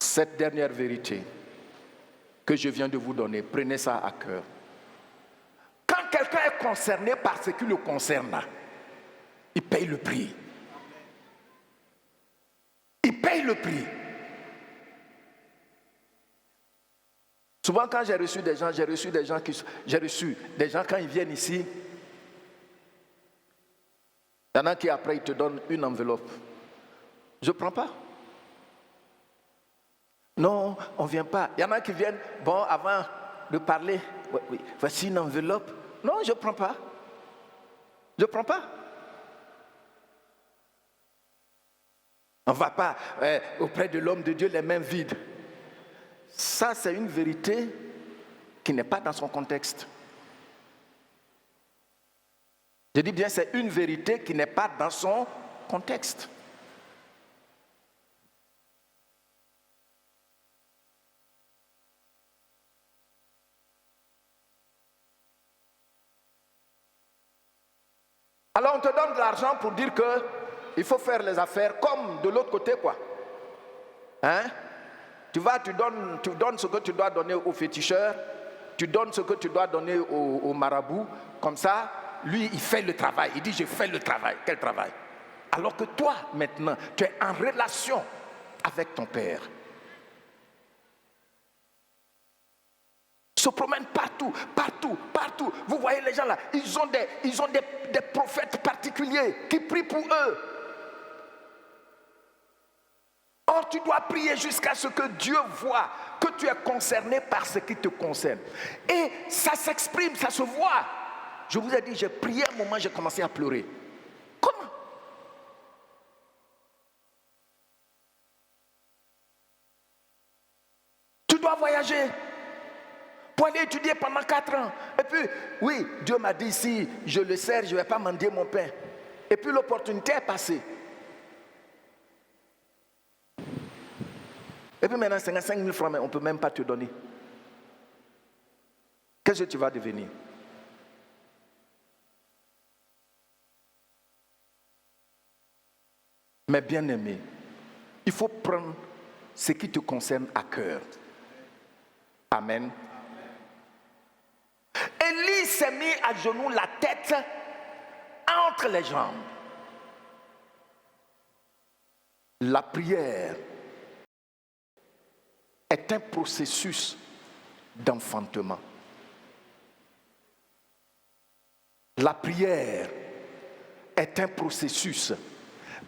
Cette dernière vérité que je viens de vous donner, prenez ça à cœur. Quand quelqu'un est concerné par ce qui le concerne, il paye le prix. Il paye le prix. Souvent quand j'ai reçu des gens quand ils viennent ici, il y en a qui après ils te donnent une enveloppe. Je ne prends pas. Non, on ne vient pas. Il y en a qui viennent, bon, avant de parler, oui, voici une enveloppe. Non, je ne prends pas. Je ne prends pas. On ne va pas auprès de l'homme de Dieu les mains vides. Ça, c'est une vérité qui n'est pas dans son contexte. Je dis bien, c'est une vérité qui n'est pas dans son contexte. Alors on te donne de l'argent pour dire qu'il faut faire les affaires comme de l'autre côté, quoi. Hein? Tu donnes ce que tu dois donner au féticheur, tu donnes ce que tu dois donner au marabout, comme ça, lui, il fait le travail. Il dit, je fais le travail. Quel travail? Alors que toi, maintenant, tu es en relation avec ton Père. Se promènent partout. Vous voyez les gens là, ils ont des prophètes particuliers qui prient pour eux. Or, tu dois prier jusqu'à ce que Dieu voit que tu es concerné par ce qui te concerne. Et ça s'exprime, ça se voit. Je vous ai dit, j'ai prié un moment, j'ai commencé à pleurer. Comment? Tu dois voyager pour aller étudier pendant 4 ans. Et puis, oui, Dieu m'a dit, si je le sers, je ne vais pas mendier mon pain. Et puis l'opportunité est passée. Et puis maintenant, 55 000 francs, mais on ne peut même pas te donner. Qu'est-ce que tu vas devenir? Mais bien aimé, il faut prendre ce qui te concerne à cœur. Amen. Élie s'est mis à genoux, la tête entre les jambes. La prière est un processus d'enfantement. La prière est un processus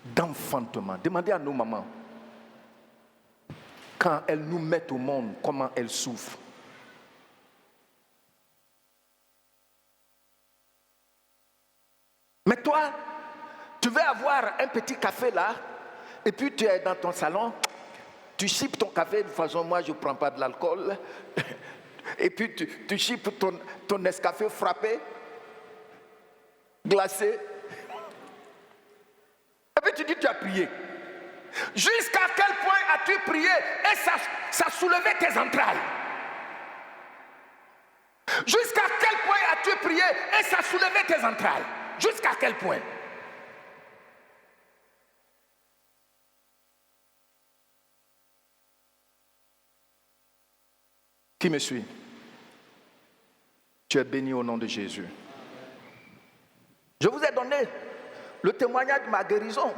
d'enfantement. Demandez à nos mamans, quand elles nous mettent au monde, comment elles souffrent. Mais toi, tu veux avoir un petit café là, et puis tu es dans ton salon, tu chipes ton café, de toute façon moi je ne prends pas de l'alcool, et puis tu chipes ton Nescafé frappé, glacé, et puis tu dis tu as prié. Jusqu'à quel point as-tu prié et ça soulevait tes entrailles? Jusqu'à quel point as-tu prié et ça soulevait tes entrailles? Jusqu'à quel point? Qui me suit? Tu es béni au nom de Jésus. Je vous ai donné le témoignage de ma guérison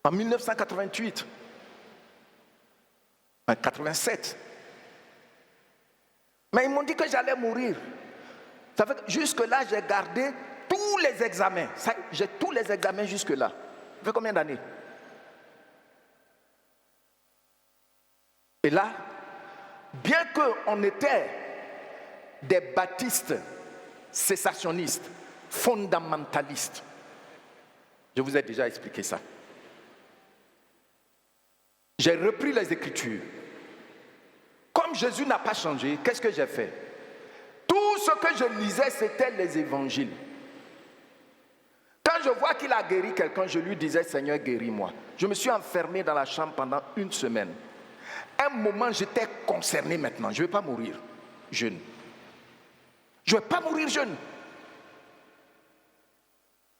en 1988, en 87. Mais ils m'ont dit que j'allais mourir. Ça fait que jusque-là, j'ai gardé tous les examens. J'ai tous les examens jusque-là. Ça fait combien d'années? Et là, bien qu'on était des baptistes cessationnistes, fondamentalistes, je vous ai déjà expliqué ça. J'ai repris les Écritures. Comme Jésus n'a pas changé, qu'est-ce que j'ai fait? Tout ce que je lisais, c'était les évangiles. Quand je vois qu'il a guéri quelqu'un, je lui disais, Seigneur, guéris-moi. Je me suis enfermé dans la chambre pendant une semaine. Un moment, j'étais concerné maintenant. Je ne vais pas mourir jeune. Je ne vais pas mourir jeune.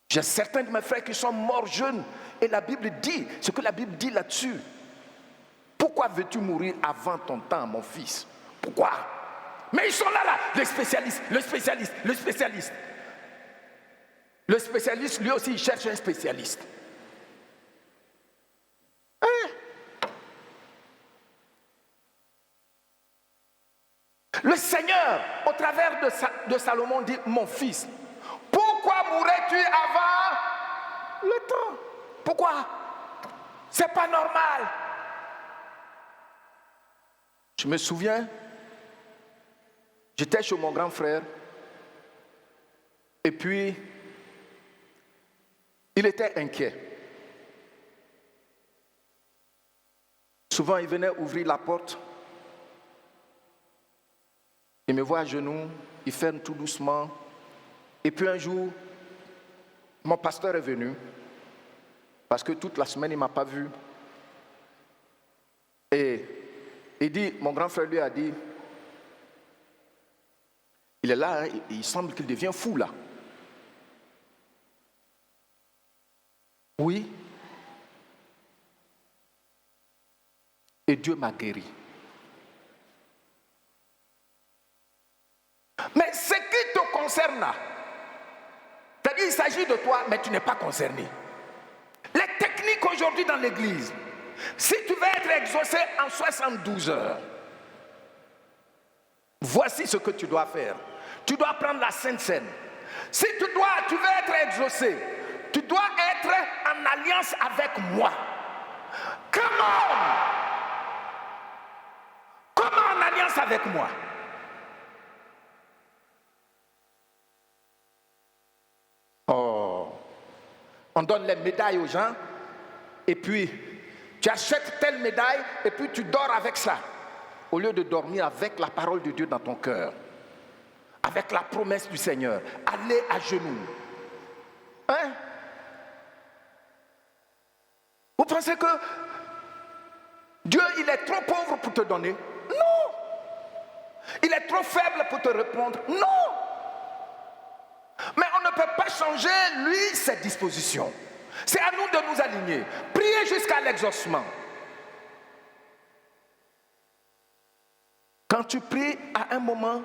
J'ai certains de mes frères qui sont morts jeunes. Et la Bible dit, ce que la Bible dit là-dessus. Pourquoi veux-tu mourir avant ton temps, mon fils? Pourquoi? Mais ils sont là, les spécialistes, le spécialiste, le spécialiste. Le spécialiste, lui aussi, il cherche un spécialiste. Hein? Le Seigneur, au travers de Salomon, dit, mon fils, pourquoi mourrais-tu avant le temps? Pourquoi? C'est pas normal. Je me souviens, j'étais chez mon grand frère, et puis, il était inquiet. Souvent, il venait ouvrir la porte, il me voit à genoux, il ferme tout doucement, et puis un jour, mon pasteur est venu, parce que toute la semaine, il ne m'a pas vu, et il dit, mon grand frère lui a dit, il est là, hein, il semble qu'il devient fou là. Oui. Et Dieu m'a guéri. Mais ce qui te concerne là, c'est-à-dire il s'agit de toi, mais tu n'es pas concerné. Les techniques aujourd'hui dans l'église, si tu veux être exaucé en 72 heures, voici ce que tu dois faire. Tu dois prendre la Sainte Seine. Si tu veux être exaucé, tu dois être en alliance avec moi. Comment en alliance avec moi? Oh, on donne les médailles aux gens et puis tu achètes telle médaille et puis tu dors avec ça. Au lieu de dormir avec la parole de Dieu dans ton cœur, avec la promesse du Seigneur, allez à genoux. Hein? Vous pensez que Dieu, il est trop pauvre pour te donner? Non. Il est trop faible pour te répondre? Non. Mais on ne peut pas changer, lui, ses dispositions. C'est à nous de nous aligner. Priez jusqu'à l'exaucement. Quand tu pries, à un moment,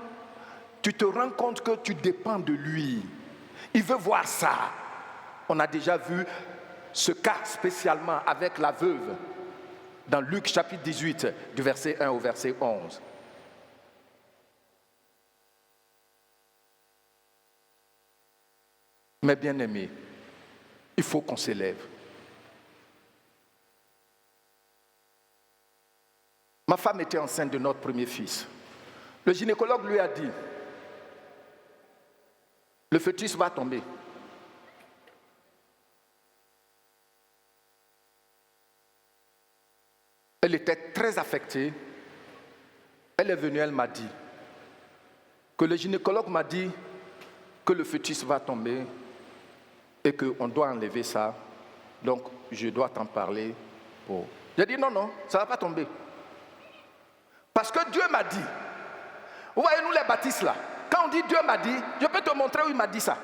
tu te rends compte que tu dépends de lui. Il veut voir ça. On a déjà vu ce cas spécialement avec la veuve dans Luc chapitre 18, du verset 1 au verset 11. Mes bien-aimés, il faut qu'on s'élève. Ma femme était enceinte de notre premier fils. Le gynécologue lui a dit, le fœtus va tomber. Elle était très affectée. Elle est venue, elle m'a dit que le gynécologue m'a dit que le fœtus va tomber et qu'on doit enlever ça. Donc, je dois t'en parler. J'ai dit non, ça ne va pas tomber. Parce que Dieu m'a dit. Vous voyez, nous les baptistes là, quand on dit Dieu m'a dit, je peux te montrer où il m'a dit ça.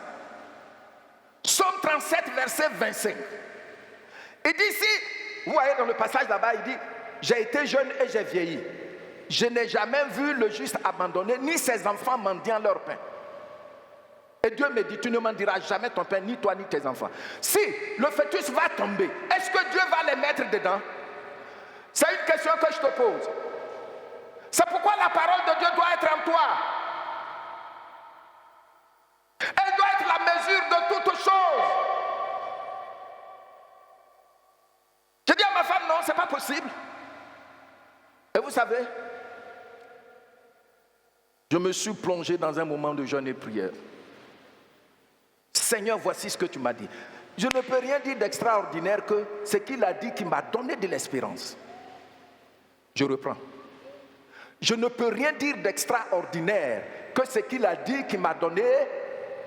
Psaume 37, verset 25. Il dit ici, vous voyez dans le passage là-bas, il dit, j'ai été jeune et j'ai vieilli. Je n'ai jamais vu le juste abandonné, ni ses enfants mendiant leur pain. Et Dieu me dit, tu ne mendiras jamais ton pain, ni toi, ni tes enfants. Si le fœtus va tomber, est-ce que Dieu va les mettre dedans? C'est une question que je te pose. C'est pourquoi la parole de Dieu doit être en toi. Elle doit être la mesure de toutes choses. Je dis à ma femme, non, c'est pas possible. Et vous savez, je me suis plongé dans un moment de jeûne et prière. Seigneur, voici ce que tu m'as dit. Je ne peux rien dire d'extraordinaire que ce qu'il a dit qui m'a donné de l'espérance. Je reprends. Je ne peux rien dire d'extraordinaire que ce qu'il a dit qui m'a donné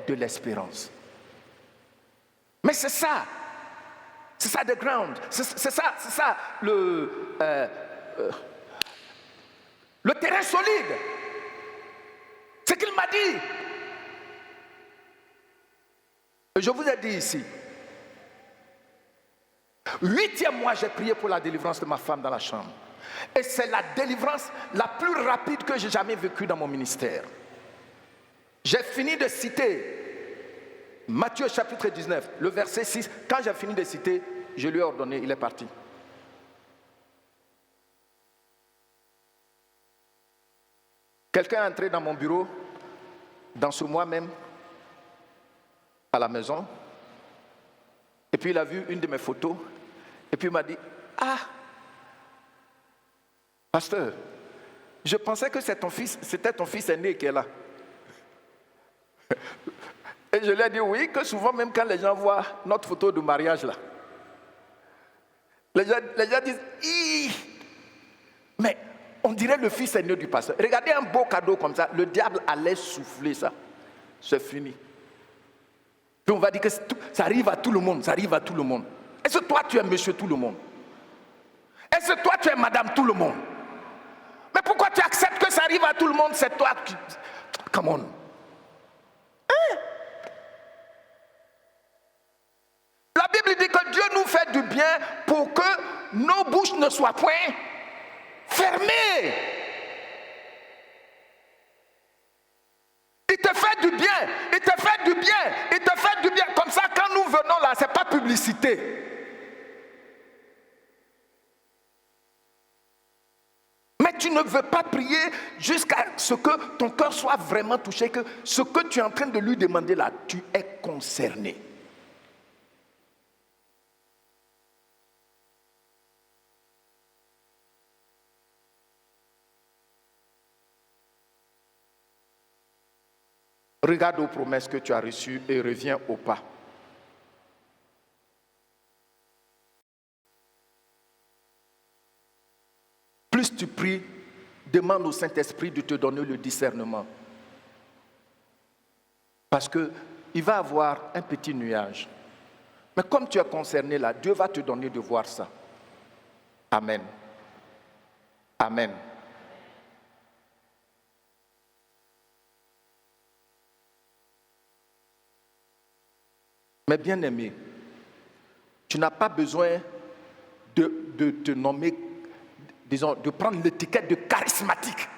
de l'espérance. Mais c'est ça the ground, c'est ça le terrain solide. Ce qu'il m'a dit. Je vous ai dit ici, 8e mois, j'ai prié pour la délivrance de ma femme dans la chambre. Et c'est la délivrance la plus rapide que j'ai jamais vécue dans mon ministère. J'ai fini de citer Matthieu chapitre 19, le verset 6. Quand j'ai fini de citer, je lui ai ordonné, il est parti. Quelqu'un est entré dans mon bureau, dans ce mois même, à la maison, et puis il a vu une de mes photos, et puis il m'a dit, ah, pasteur, je pensais que c'était ton fils aîné qui est là. Et je lui ai dit oui, que souvent même quand les gens voient notre photo de mariage là, les gens disent, mais on dirait le fils aîné du pasteur. Regardez un beau cadeau comme ça, le diable allait souffler ça. C'est fini. Puis on va dire que ça arrive à tout le monde, ça arrive à tout le monde. Est-ce que toi tu es monsieur tout le monde? Est-ce que toi tu es madame tout le monde? Mais pourquoi tu acceptes que ça arrive à tout le monde? C'est toi qui... Come on. Hein? La Bible dit que Dieu nous fait du bien pour que nos bouches ne soient point fermées. Il te fait du bien, il te fait du bien, il te fait du bien. Comme ça, quand nous venons là, ce n'est pas publicité. Mais tu ne veux pas prier jusqu'à ce que ton cœur soit vraiment touché, que ce que tu es en train de lui demander là, tu es concerné. Regarde aux promesses que tu as reçues et reviens au pas. Plus tu pries, demande au Saint-Esprit de te donner le discernement. Parce qu'il va avoir un petit nuage. Mais comme tu es concerné là, Dieu va te donner de voir ça. Amen. Amen. Mais bien aimé, tu n'as pas besoin de te nommer, disons, de prendre l'étiquette de charismatique.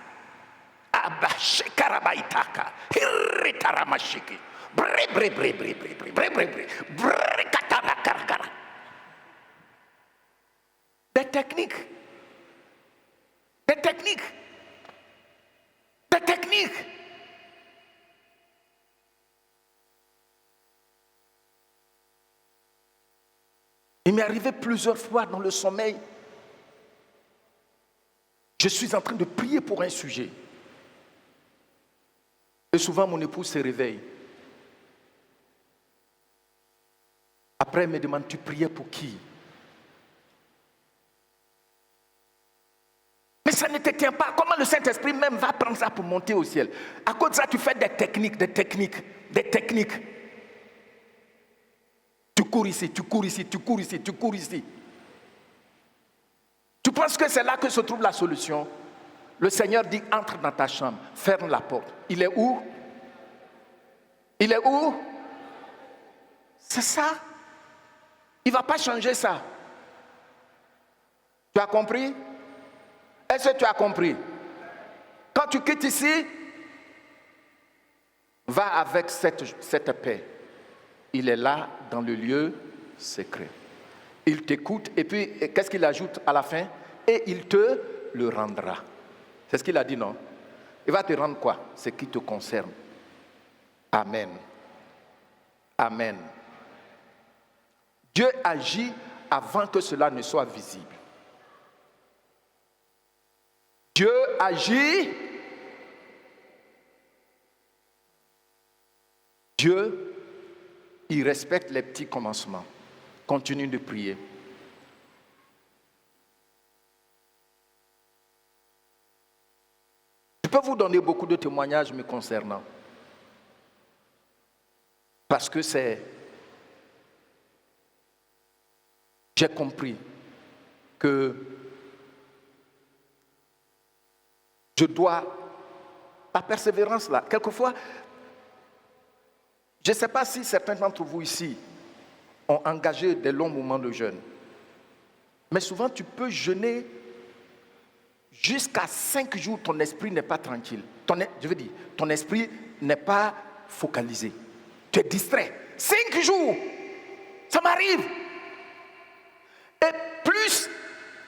Des techniques. Des techniques. Des techniques. Il m'est arrivé plusieurs fois dans le sommeil. Je suis en train de prier pour un sujet. Et souvent, mon épouse se réveille. Après, elle me demande, tu priais pour qui? Mais ça ne te tient pas. Comment le Saint-Esprit même va prendre ça pour monter au ciel? À cause de ça, tu fais des techniques. Tu Tu cours ici, tu cours ici, tu cours ici, tu cours ici. Tu penses que c'est là que se trouve la solution? Le Seigneur dit, entre dans ta chambre, ferme la porte. Il est où? Il est où? C'est ça. Il ne va pas changer ça. Tu as compris? Est-ce que tu as compris? Quand tu quittes ici, va avec cette paix. Il est là dans le lieu secret. Il t'écoute et puis qu'est-ce qu'il ajoute à la fin? Et il te le rendra. C'est ce qu'il a dit, non? Il va te rendre quoi? Ce qui te concerne. Amen. Amen. Dieu agit avant que cela ne soit visible. Dieu agit. Dieu, il respecte les petits commencements. Continue de prier. Je peux vous donner beaucoup de témoignages me concernant. Parce que j'ai compris que je dois, la persévérance là, quelquefois, je ne sais pas si certains d'entre vous ici ont engagé des longs moments de jeûne. Mais souvent, tu peux jeûner jusqu'à 5 jours, ton esprit n'est pas tranquille. Ton esprit n'est pas focalisé. Tu es distrait. 5 jours, ça m'arrive. Et plus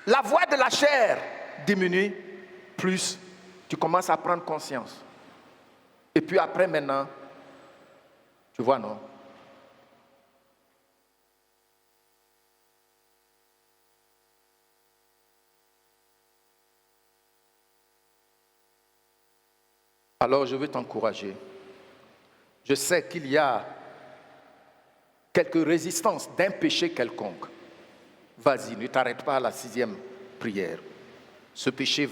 la voix de la chair diminue, plus tu commences à prendre conscience. Et puis après maintenant, tu vois, non? Alors je veux t'encourager. Je sais qu'il y a quelques résistances d'un péché quelconque. Vas-y, ne t'arrête pas à la 6e prière. Ce péché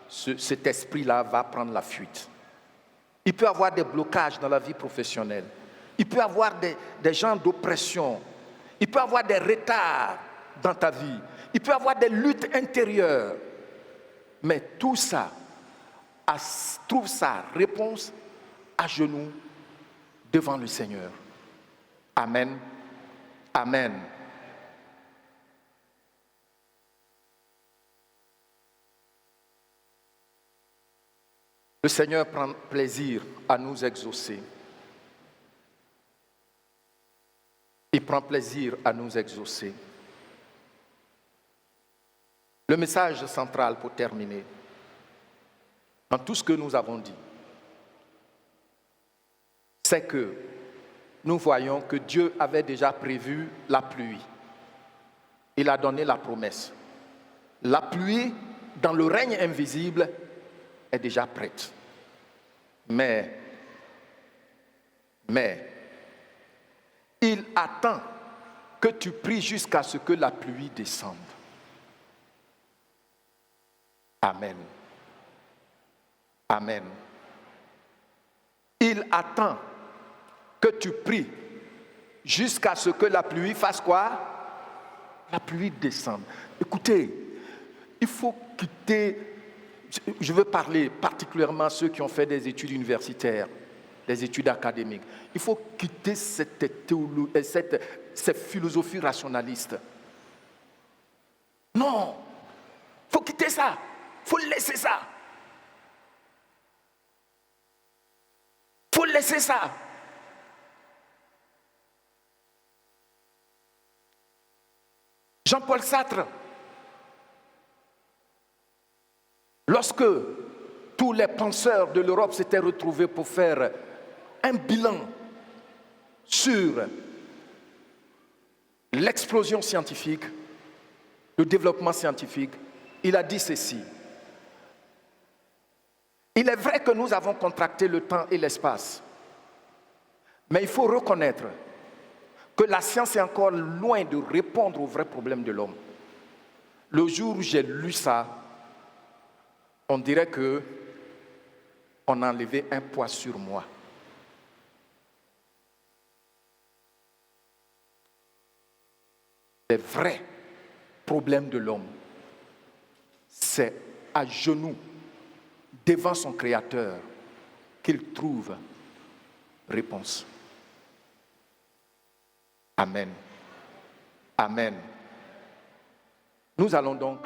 cet esprit-là va prendre la fuite. Il peut y avoir des blocages dans la vie professionnelle. Il peut y avoir des gens d'oppression. Il peut y avoir des retards dans ta vie. Il peut y avoir des luttes intérieures. Mais tout ça trouve sa réponse à genoux devant le Seigneur. Amen. Amen. Le Seigneur prend plaisir à nous exaucer. Il prend plaisir à nous exaucer. Le message central pour terminer, dans tout ce que nous avons dit, c'est que nous voyons que Dieu avait déjà prévu la pluie. Il a donné la promesse. La pluie, dans le règne invisible, est déjà prête. Mais, il attend que tu pries jusqu'à ce que la pluie descende. Amen. Amen. Il attend que tu pries jusqu'à ce que la pluie fasse quoi? La pluie descende. Écoutez, il faut quitter. Je veux parler particulièrement à ceux qui ont fait des études universitaires, des études académiques. Il faut quitter cette philosophie rationaliste. Non, il faut quitter ça. Il faut laisser ça. Il faut laisser ça. Jean-Paul Sartre, lorsque tous les penseurs de l'Europe s'étaient retrouvés pour faire un bilan sur l'explosion scientifique, le développement scientifique, il a dit ceci. Il est vrai que nous avons contracté le temps et l'espace, mais il faut reconnaître que la science est encore loin de répondre aux vrais problèmes de l'homme. Le jour où j'ai lu ça, on dirait qu'on a enlevé un poids sur moi. les vrais problèmes de l'homme, c'est à genoux, devant son Créateur, qu'il trouve réponse. Amen. Amen. Nous allons donc